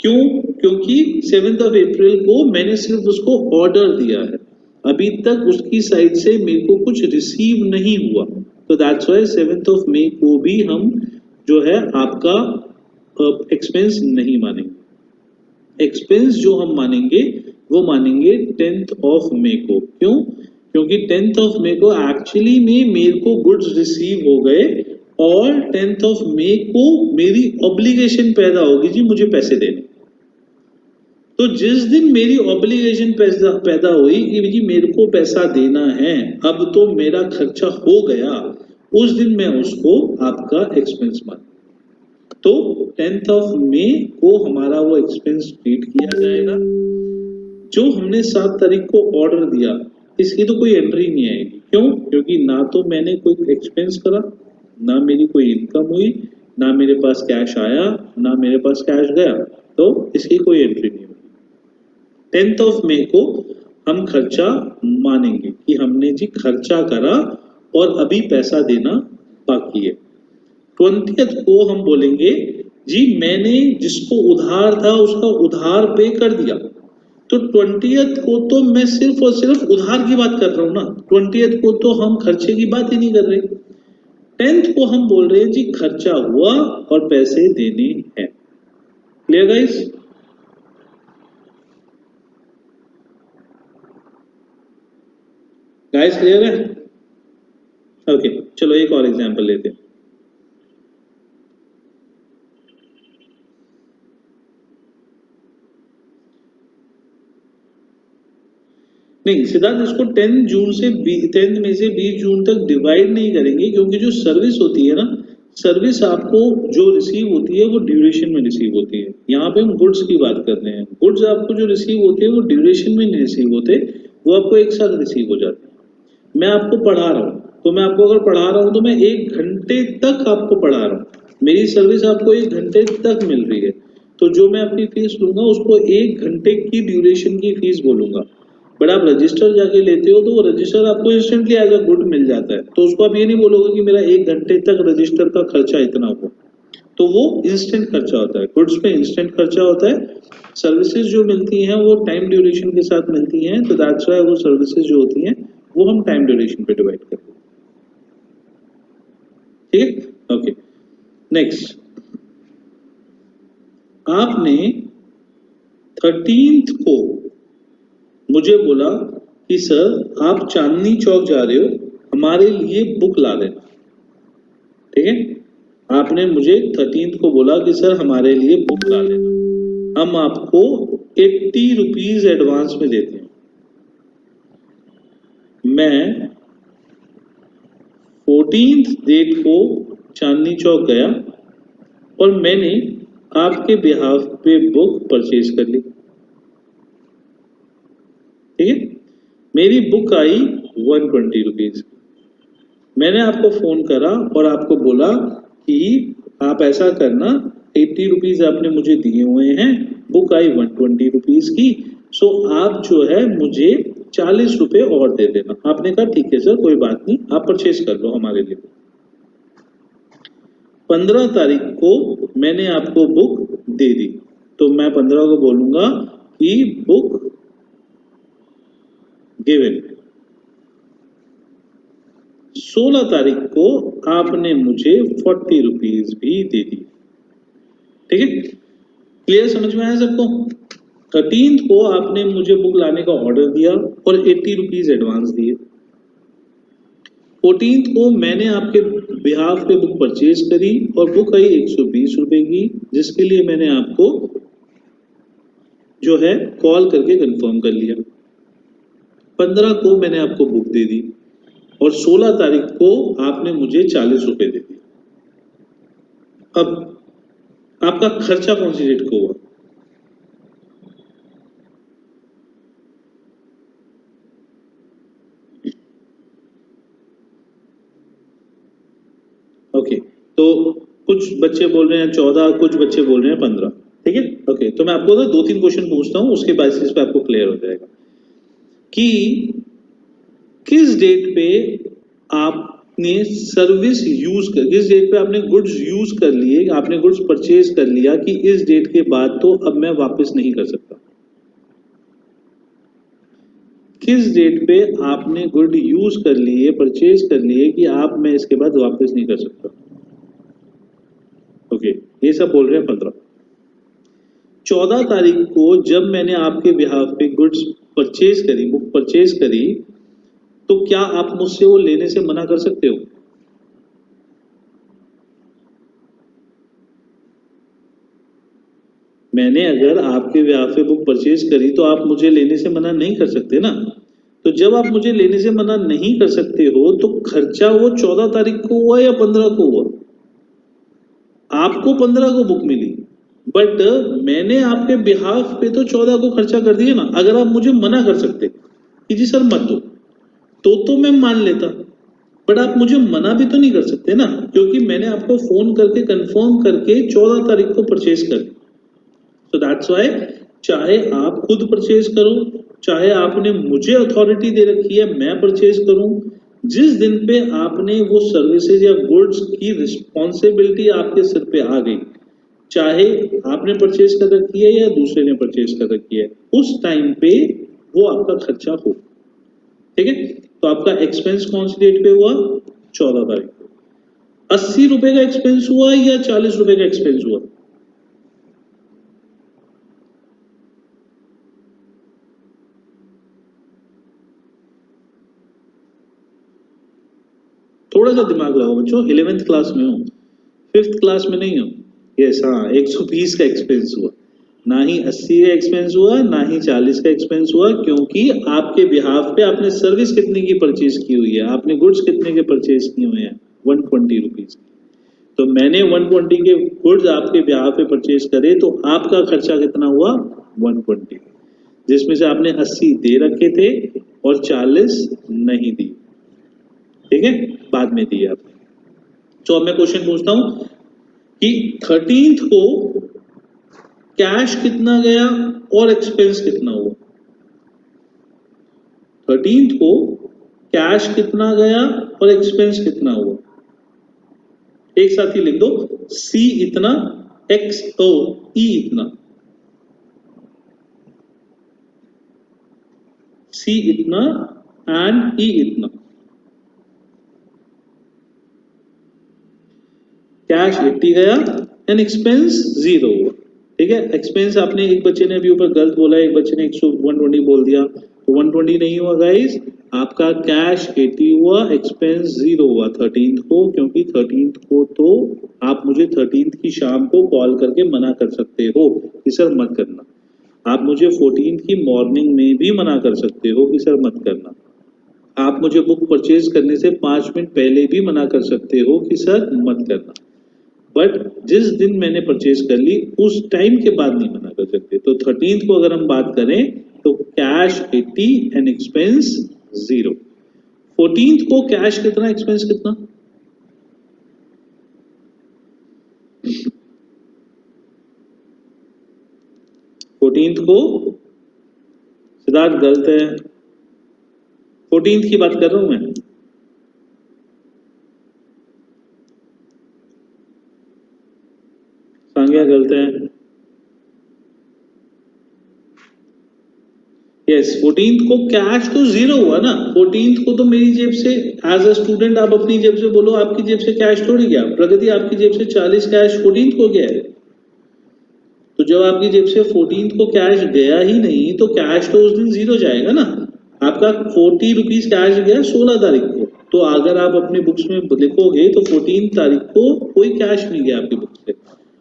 [SPEAKER 2] क्यों? क्योंकि 7th ऑफ अप्रैल को मैंने सिर्फ उसको ऑर्डर दिया है, अभी तक उसकी साइड से मेरे को कुछ रिसीव नहीं हुआ। तो that's why 7th of May को भी हम जो है आपका एक्सपेंस नहीं मानेंगे। एक्सपेंस जो हम मानेंगे वो मानेंगे 10th ऑफ मई को। क्यों? क्योंकि 10th ऑफ मई को एक्चुअली में मेरे को गुड्स रिसीव हो गए और 10th ऑफ मई को मेरी ऑब्लिगेशन पैदा होगी जी मुझे पैसे देने। तो जिस दिन मेरी ऑब्लिगेशन पैदा हुई कि जी मेरे को पैसा देना है, अब तो मेरा खर्चा हो गया, उस दिन मैं उसको आपका एक्सपेंस मान। तो 10th ऑफ मई को हमारा वो एक्सपेंस ट्रीट किया जाएगा। जो हमने 7 तारीख को ऑर्डर दिया इसकी तो कोई एंट्री नहीं आएगी। क्यों? क्योंकि ना तो मैंने कोई एक्सपेंस करा, ना मेरी कोई इनकम हुई, ना मेरे पास कैश आया, ना मेरे पास कैश गया, तो इसकी कोई एंट्री नहीं होगी। 10th ऑफ मई को हम खर्चा मानेंगे कि हमने जी खर्चा करा और अभी पैसा देना बाकी है। 20th को हम बोलेंगे जी मैंने जिसको उधार था उसका उधार पे कर दिया। तो 20th को तो मैं सिर्फ और सिर्फ उधार की बात कर रहा हूं ना, 20th को तो हम खर्चे की बात ही नहीं कर रहे। 10th को हम बोल रहे हैं जी खर्चा हुआ और पैसे देने हैं। Clear guys? गाइस क्लियर है? ओके चलो एक और एग्जांपल लेते हैं। नहीं सिद्धार्थ, इसको 10 जून से 10 मई से 20 जून तक डिवाइड नहीं करेंगे, क्योंकि जो सर्विस होती है ना, सर्विस आपको जो रिसीव होती है वो ड्यूरेशन में रिसीव होती है। यहाँ पे हम गुड्स की बात कर रहे हैं। गुड्स आपको जो रिसीव होते हैं वो ड्यूरेशन में नहीं रिसीव होते, वो आपको एक साथ रिसीव हो जाते हैं। मैं आपको पढ़ा रहा हूँ, तो मैं आपको अगर पढ़ा रहा हूँ तो मैं 1 घंटे तक आपको पढ़ा रहा हूँ, मेरी सर्विस आपको 1 घंटे तक मिल रही है, तो जो मैं अपनी फीस लूंगा उसको 1 घंटे की ड्यूरेशन की फीस बोलूंगा। बट आप रजिस्टर जाके लेते हो तो वो रजिस्टर आपको इंस्टेंटली एज अ गुड मिल जाता है, तो उसको आप ये नहीं बोलोगे कि मेरा 1 घंटे तक रजिस्टर का खर्चा इतना हुआ, तो वो इंस्टेंट खर्चा होता है। गुड्स पे इंस्टेंट खर्चा होता है। सर्विसेज जो मिलती हैं वो टाइम ड्यूरेशन के साथ मिलती हैं, तो दैट्स व्हाई वो सर्विसेज जो होती हैं वो हम टाइम ड्यूरेशन पे डिवाइड करते हैं। ठीक है? ओके नेक्स्ट, आपने 13th को मुझे बोला कि सर आप चांदनी चौक जा रहे हो, हमारे लिए बुक ला देना। ठीक है? आपने मुझे 13th को बोला कि सर हमारे लिए बुक ला देना, हम आपको 80 रुपीज एडवांस में देते हैं। मैं 14th डेट को चांदनी चौक गया और मैंने आपके बिहाफ पे बुक परचेज कर ली। ठीक है? मेरी बुक आई 120 रुपीज। मैंने आपको फोन करा और आपको बोला कि आप ऐसा करना, 80 रुपीज आपने मुझे दिए हुए हैं, बुक आई 120 रुपीज की, सो आप जो है मुझे 40 रुपए और दे देना। आपने कहा ठीक है सर कोई बात नहीं, आप परचेज कर लो हमारे लिए। 15 तारीख को मैंने आपको बुक दे दी, तो मैं 15 को बोलूंगा कि बुक गिवन। 16 तारीख को आपने मुझे 40 रुपीज भी दे दी। ठीक है? क्लियर? समझ में आया सबको? 13th को आपने मुझे बुक लाने का ऑर्डर दिया और 80 रुपीज एडवांस दिए। 14th को मैंने आपके बिहाफ पे बुक परचेज करी और बुक आई 120 रुपए की, जिसके लिए मैंने आपको जो है कॉल करके कंफर्म कर लिया। 15 को मैंने आपको बुक दे दी और 16 तारीख को आपने मुझे 40 रुपए दे दिए। अब आपका खर्चा कौन सी डेट को हुआ? ओके तो कुछ बच्चे बोल रहे हैं 14, कुछ बच्चे बोल रहे हैं 15। ठीक है? ओके तो मैं आपको ना 2-3 क्वेश्चन पूछता हूं, उसके बेसिस पे आपको क्लियर हो जाएगा कि किस डेट पे आपने सर्विस यूज कर, किस डेट पे आपने गुड्स यूज कर लिए, आपने गुड्स परचेज कर लिया कि इस डेट के बाद तो अब मैं वापस नहीं कर सकता। किस डेट पे आपने गुड यूज कर लिए, परचेज कर लिए कि आप मैं इसके बाद वापस नहीं कर सकता। ओके, ये सब बोल रहे हैं 15। 14 तारीख को जब मैंने आपके बिहाफ पे गुड्स परचेज करी, बुक परचेज करी, तो क्या आप मुझसे वो लेने से मना कर सकते हो? मैंने अगर आपके बिहाफ पे बुक परचेज करी तो आप मुझे लेने से मना नहीं कर सकते ना। तो जब आप मुझे लेने से मना नहीं कर सकते हो तो खर्चा वो 14 तारीख को हुआ या 15 को हुआ? आपको 15 को बुक मिली, बट मैंने आपके बिहाफ पे तो 14 को खर्चा कर दिया ना। अगर आप मुझे मना कर सकते कि जी सर मत दो, तो मैं मान लेता, बट आप मुझे मना भी तो नहीं कर सकते ना, क्योंकि मैंने आपको फोन करके कंफर्म करके 14 तारीख को परचेज कर। तो दैट्स वाई, चाहे आप खुद परचेज करो, चाहे आपने मुझे अथॉरिटी दे रखी है मैं परचेज करूं, जिस दिन पे आपने वो सर्विसेज या गुड्स की रिस्पॉन्सिबिलिटी आपके सिर पे आ गई, चाहे आपने परचेज कर रखी है या दूसरे ने परचेज कर रखी है, उस टाइम पे वो आपका खर्चा हो। ठीक है, तो आपका एक्सपेंस कौन सी डेट पे हुआ? 14 तारीख को। 80 रुपए का एक्सपेंस हुआ या 40 रुपए का एक्सपेंस हुआ? थोड़ा सा दिमाग लगाओ बच्चों, 11th क्लास में हो, 5th क्लास में नहीं हो। यस, हाँ, 120 का एक्सपेंस हुआ, ना ही 80 का एक्सपेंस हुआ, ना ही 40 का एक्सपेंस हुआ, क्योंकि आपके बिहाफ पे आपने सर्विस कितने की परचेज की हुई है, आपने गुड्स कितने के परचेज किए हुए हैं? 120 रुपीज। तो मैंने 120 के गुड्स आपके बिहाफ पे परचेज करे, तो आपका खर्चा कितना हुआ? 120, जिसमें से आपने 80 दे रखे थे और 40 नहीं दी। ठीक है, बाद में दिए आपने। तो अब मैं क्वेश्चन पूछता हूं कि 13th को कैश कितना गया और एक्सपेंस कितना हुआ? 13th को कैश कितना गया और एक्सपेंस कितना हुआ? एक साथ ही लिख दो, सी इतना, एक्स ओ ई इतना, सी इतना एंड ई इतना। कैश 80 गया एंड एक्सपेंस 0 हुआ। ठीक है, एक्सपेंस आपने, एक बच्चे ने अभी ऊपर गलत बोला, एक बच्चे ने 120 बोल दिया, तो 120 नहीं हुआ गाइस, आपका कैश 80 हुआ, एक्सपेंस 0 हुआ 13th को, क्योंकि 13th को तो आप मुझे 13th की शाम को कॉल करके मना कर सकते हो कि सर मत करना। आप मुझे 14th की मॉर्निंग में भी मना कर सकते हो कि सर मत करना। आप मुझे बुक परचेज करने से 5 मिनट पहले भी मना कर सकते हो कि सर मत करना, बट जिस दिन मैंने परचेज कर ली उस टाइम के बाद नहीं मना कर सकते। तो 13th को अगर हम बात करें तो कैश 80 एंड एक्सपेंस 0। 14th को कैश कितना, एक्सपेंस कितना? फोर्टींथ को सिद्धार्थ गलत है, 14th की बात कर रहा हूं मैं। सांग्या गलत है। यस, 14th को कैश तो 0 हुआ ना। 14th को तो मेरी जेब से एज अ स्टूडेंट, आप अपनी जेब से बोलो, आपकी जेब से कैश थोड़ी गया। प्रगति, आपकी जेब से 40 कैश 14th को गया है, तो जब आपकी जेब से 14th को कैश गया ही नहीं तो कैश तो उस दिन 0 जाएगा ना। आपका 40 रुपीज कैश गया 16 तारीख को, तो अगर आप अपने बुक्स में लिखोगे तो 14 तारीख को कोई कैश नहीं गया आपकी बुक से,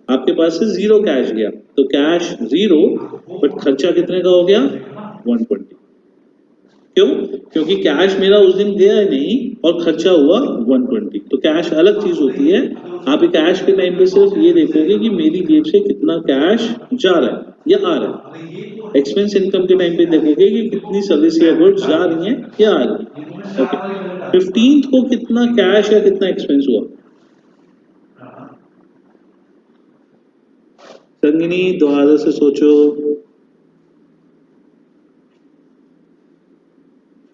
[SPEAKER 2] आपके पास से 0 कैश गया, तो कैश 0, बट खर्चा कितने का हो गया? 120। क्यों? क्योंकि कैश मेरा उस दिन गया नहीं और खर्चा हुआ 120। तो कैश अलग चीज होती है। आप कैश के टाइम पे सिर्फ ये देखोगे कि मेरी जेब से कितना कैश जा रहा है या आ रहा है। एक्सपेंस इनकम के टाइम पे देखोगे कि कितनी सर्विस या गुड्स जा रही हैं या आ रही है। ओके, 15th को कितना कैश या कितना एक्सपेंस हुआ? संगिनी दोबारा से सोचो।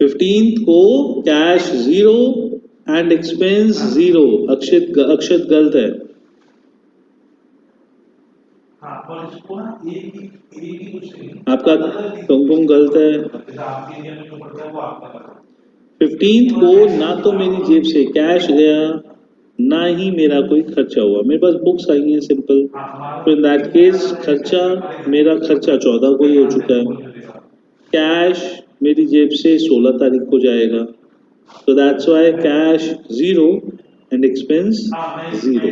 [SPEAKER 2] 15th को कैश 0 एंड एक्सपेंस 0। अक्षत गलत है। आपका कुमकुम गलत है। 15th को ना तो मेरी जेब से कैश गया, ना ही मेरा कोई खर्चा हुआ, मेरे पास बुक्स आई हैं सिंपल। तो इन दैट केस खर्चा, मेरा खर्चा 14 को ही हो चुका है। कैश मेरी जेब से 16 तारीख को जाएगा, so that's why cash 0 and expense 0.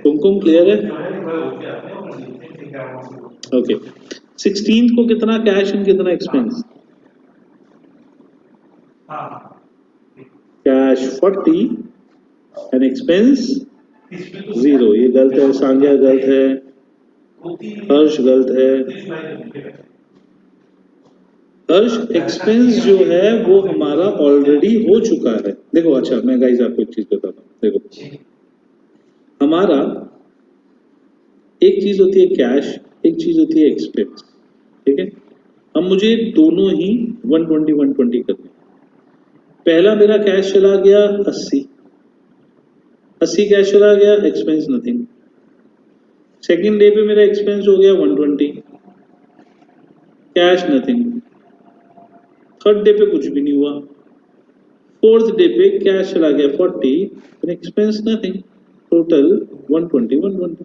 [SPEAKER 2] Kumkum clear है? ओके। 16th को कितना कैश एंड कितना एक्सपेंस? Cash 40 and expense 0। ये गलत है, सांग्या गलत है, हर्ष गलत है। हर्ष एक्सपेंस जो है वो हमारा ऑलरेडी हो चुका है। देखो अच्छा मैं गाइस आपको एक चीज बताता हूँ। देखो हमारा एक चीज होती है कैश, एक चीज होती है एक्सपेंस, ठीक है। अब मुझे दोनों ही 120 करने। पहला मेरा कैश चला गया 80 कैश चला गया, एक्सपेंस नथिंग। सेकेंड डे पे मेरा एक्सपेंस हो गया 120, कैश नथिंग। थर्ड डे पे कुछ भी नहीं हुआ। फोर्थ डे पे कैश चला गया 40 और एक्सपेंस नथिंग, टोटल 120।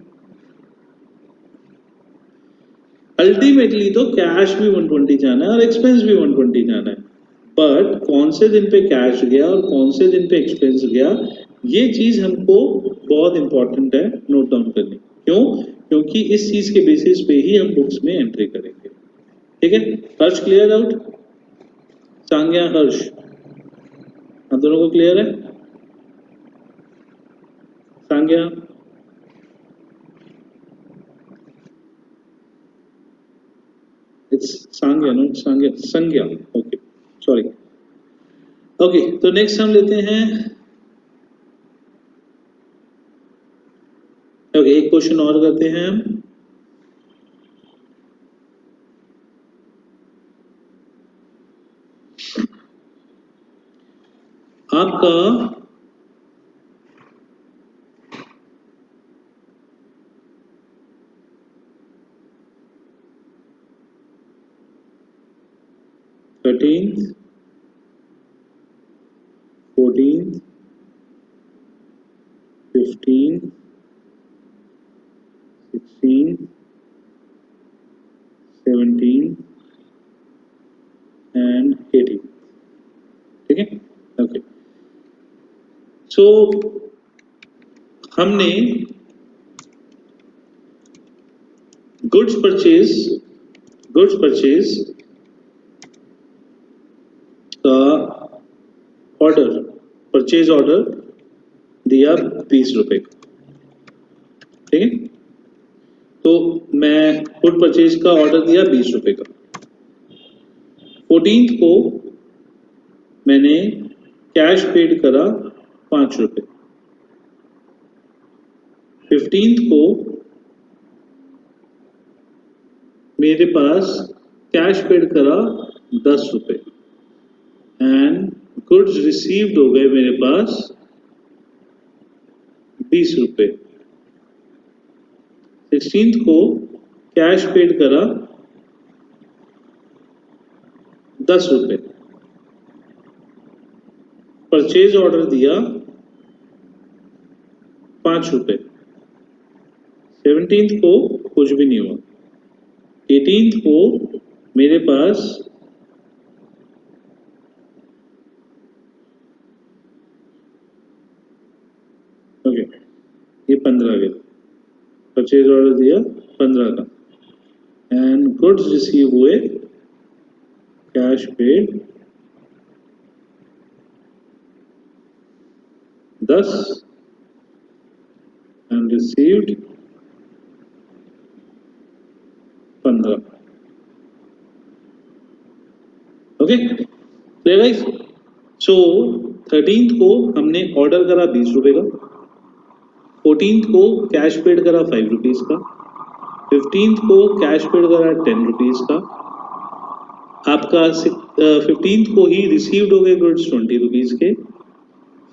[SPEAKER 2] अल्टीमेटली तो कैश भी 120 जाना है और एक्सपेंस भी 120 जाना है, बट कौन से दिन पे कैश गया और कौन से दिन पे एक्सपेंस गया, ये चीज हमको बहुत इंपॉर्टेंट है नोट डाउन करनी। क्यों? क्योंकि इस चीज के बेसिस पे ही हम बुक्स में एंट्री करेंगे, ठीक है। हर्ष क्लियर आउट? सांग्या हर्ष हम दोनों को क्लियर है? सांग्या इट्स सांग्या नोट सांग्या, संज्ञा, ओके सॉरी। ओके तो नेक्स्ट हम लेते हैं। ओके एक क्वेश्चन और करते हैं हम। आपका थर्टीन 14 15 16 17 एंड 18, ठीक है। ओके सो हमने गुड्स परचेज का ऑर्डर, परचेज ऑर्डर दिया 20 रुपए का, ठीक है। तो मैं गुड परचेज का ऑर्डर दिया 20 रुपए का। 14th को मैंने कैश पेड करा 5 रुपए। 15th को मेरे पास कैश पेड करा 10 रुपए एंड गुड्स रिसीव्ड हो गए मेरे पास 20 रुपए। 16th को कैश पेड करा 10 रुपए, परचेज ऑर्डर दिया 5 रुपए। 17th को कुछ भी नहीं हुआ। 18th को मेरे पास ओके ये 15 गया, परचेज ऑर्डर दिया 15 का एंड गुड्स रिसीव हुए, cash paid 10 and received 15। Okay clear guys? So 13th को हमने ऑर्डर करा 20 रुपए का, 14th को कैश पेड करा 5 रुपीज का, 15th को कैश पेड करा 10 रुपीज का। आपका 15th को ही रिसीव्ड हो गए गुड्स 20 रुपीज के।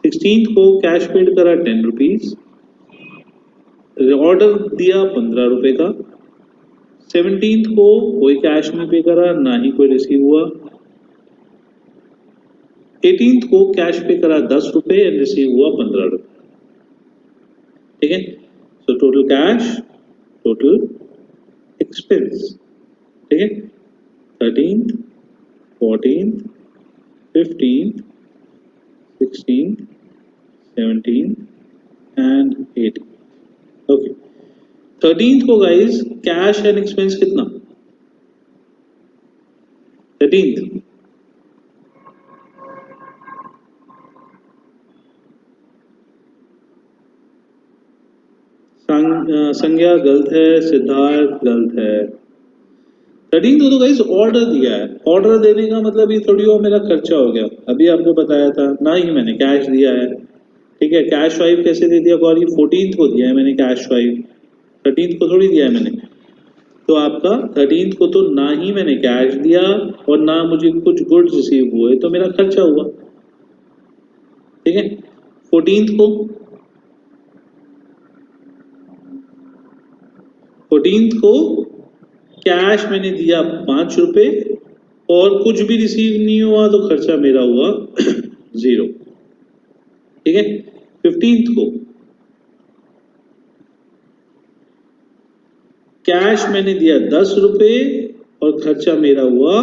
[SPEAKER 2] 16th को कैश पेड करा 10 रुपीज ऑर्डर दिया 15 रुपए का, 17th को कोई कैश नहीं पे करा, ना ही कोई रिसीव हुआ, 18th को कैश पे करा 10 रुपए एंड रिसीव हुआ 15 रुपए। ठीक है, so total cash, total expense. ठीक है, 13th, 14th, 15th, 16th, 17th and 18th। Okay, 13th को गाइस कैश एंड एक्सपेंस कितना? 13th संज्ञा गलत है, सिद्धार्थ गलत है। 13th को तो गाइस ऑर्डर दिया है, ऑर्डर देने का मतलब ये थोड़ी हो मेरा खर्चा हो गया, अभी आपको बताया था ना ही मैंने कैश दिया है। ठीक है, कैश 5 कैसे दे दिया गौरी? 14th को दिया है मैंने कैश 5, 13th को थोड़ी दिया है मैंने। तो आपका 13th को तो ना ही मैंने कैश दिया और ना मुझे कुछ गुड्स रिसीव हुए, तो मेरा खर्चा हुआ। ठीक है, 14th को 14th को कैश मैंने दिया 5 रुपए और कुछ भी रिसीव नहीं हुआ, तो खर्चा मेरा हुआ 0। ठीक है, 15th को कैश मैंने दिया 10 रुपए और खर्चा मेरा हुआ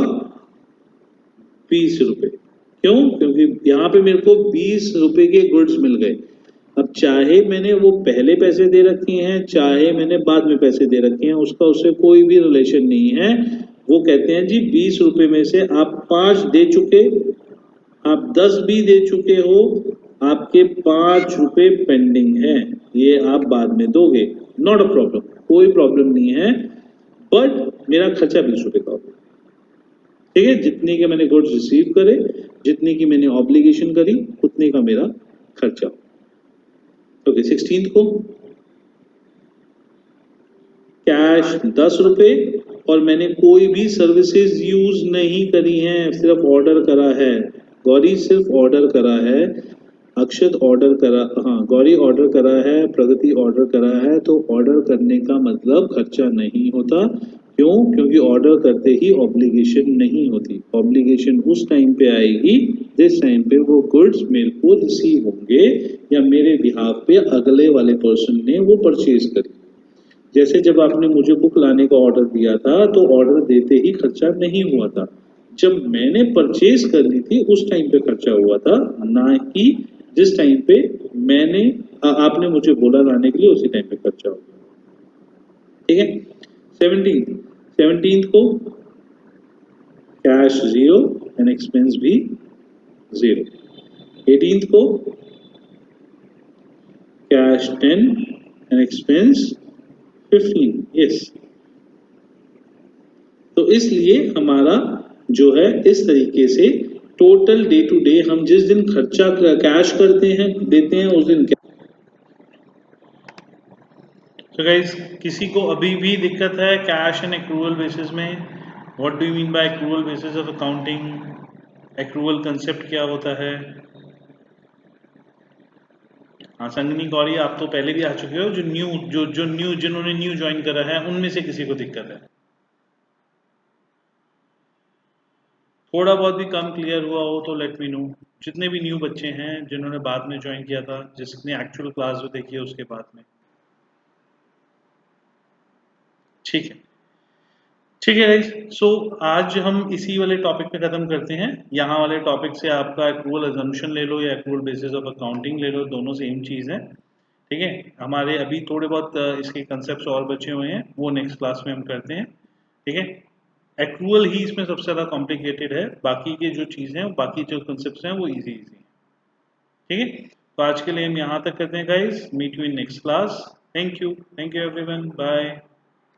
[SPEAKER 2] 20 रुपए। क्यों? क्योंकि यहाँ पे मेरे को 20 रुपए के गुड्स मिल गए। अब चाहे मैंने वो पहले पैसे दे रखे हैं, चाहे मैंने बाद में पैसे दे रखे हैं, उसका उससे कोई भी रिलेशन नहीं है। वो कहते हैं जी 20 रुपए में से आप 5 दे चुके, आप 10 भी दे चुके हो, आपके 5 रुपए पेंडिंग है, ये आप बाद में दोगे, नॉट अ प्रॉब्लम, कोई प्रॉब्लम नहीं है, बट मेरा खर्चा 20 रुपए का होगा। ठीक है, जितने के मैंने गुड्स रिसीव करे, जितने की मैंने ऑब्लिगेशन करी, उतने का मेरा खर्चा। ओके, 16th को कैश 10 रुपए और मैंने कोई भी सर्विसेज यूज नहीं करी हैं, सिर्फ ऑर्डर करा है। गौरी सिर्फ ऑर्डर करा है, अक्षत ऑर्डर करा, हाँ गौरी ऑर्डर करा है, प्रगति ऑर्डर करा है। तो ऑर्डर करने का मतलब खर्चा नहीं होता। क्यों? क्योंकि ऑर्डर करते ही ऑब्लिगेशन नहीं होती, ऑब्लिगेशन उस टाइम पे आएगी जिस टाइम पे वो गुड्स मेरे को रिसीव होंगे या मेरे बिहाफ पे अगले वाले पर्सन ने वो परचेज करी। जैसे जब आपने मुझे बुक लाने का ऑर्डर दिया था, तो ऑर्डर देते ही खर्चा नहीं हुआ था, जब मैंने परचेज कर ली थी उस टाइम पे खर्चा हुआ था, ना कि जिस टाइम पे मैंने आपने मुझे बोला लाने के लिए उसी टाइम पे खर्चा हुआ। ठीक है, 17th को कैश 0 एंड एक्सपेंस भी 0। 18th को कैश 10 एंड एक्सपेंस 15। यस, तो इसलिए हमारा जो है इस तरीके से टोटल डे टू डे हम जिस दिन खर्चा कैश करते हैं देते हैं उस दिन।
[SPEAKER 1] तो गाइस, किसी को अभी भी दिक्कत है कैश एंड एक्रूवल बेसिस में? What do you mean by accrual basis of accounting? Accrual concept क्या होता है? हाँ संगनी गौरी, आप तो पहले भी आ चुके हो, जिन्होंने न्यू ज्वाइन करा है उनमें से किसी को दिक्कत है? थोड़ा बहुत भी कम क्लियर हुआ हो तो लेट मी नो। जितने भी न्यू बच्चे हैं जिन्होंने बाद में ज्वाइन किया था, जिसने एक्चुअल क्लास जो देखी है उसके बाद में। ठीक है, ठीक है गाइस, सो आज हम इसी वाले टॉपिक पे खत्म करते हैं। यहाँ वाले टॉपिक से आपका एक्रूवल अजम्पशन ले लो या एक्रूवल बेसिस ऑफ अकाउंटिंग ले लो, दोनों सेम चीज़ है। ठीक है, हमारे अभी थोड़े बहुत इसके कंसेप्ट और बचे हुए हैं, वो नेक्स्ट क्लास में हम करते हैं। ठीक है, एक्रूवल ही इसमें सबसे ज़्यादा कॉम्प्लिकेटेड है, बाकी के जो चीज़ें हैं, बाकी जो कंसेप्ट हैं वो इजी हैं। ठीक है, तो आज के लिए हम यहाँ तक करते हैं guys, meet you in next class. Thank you everyone, bye.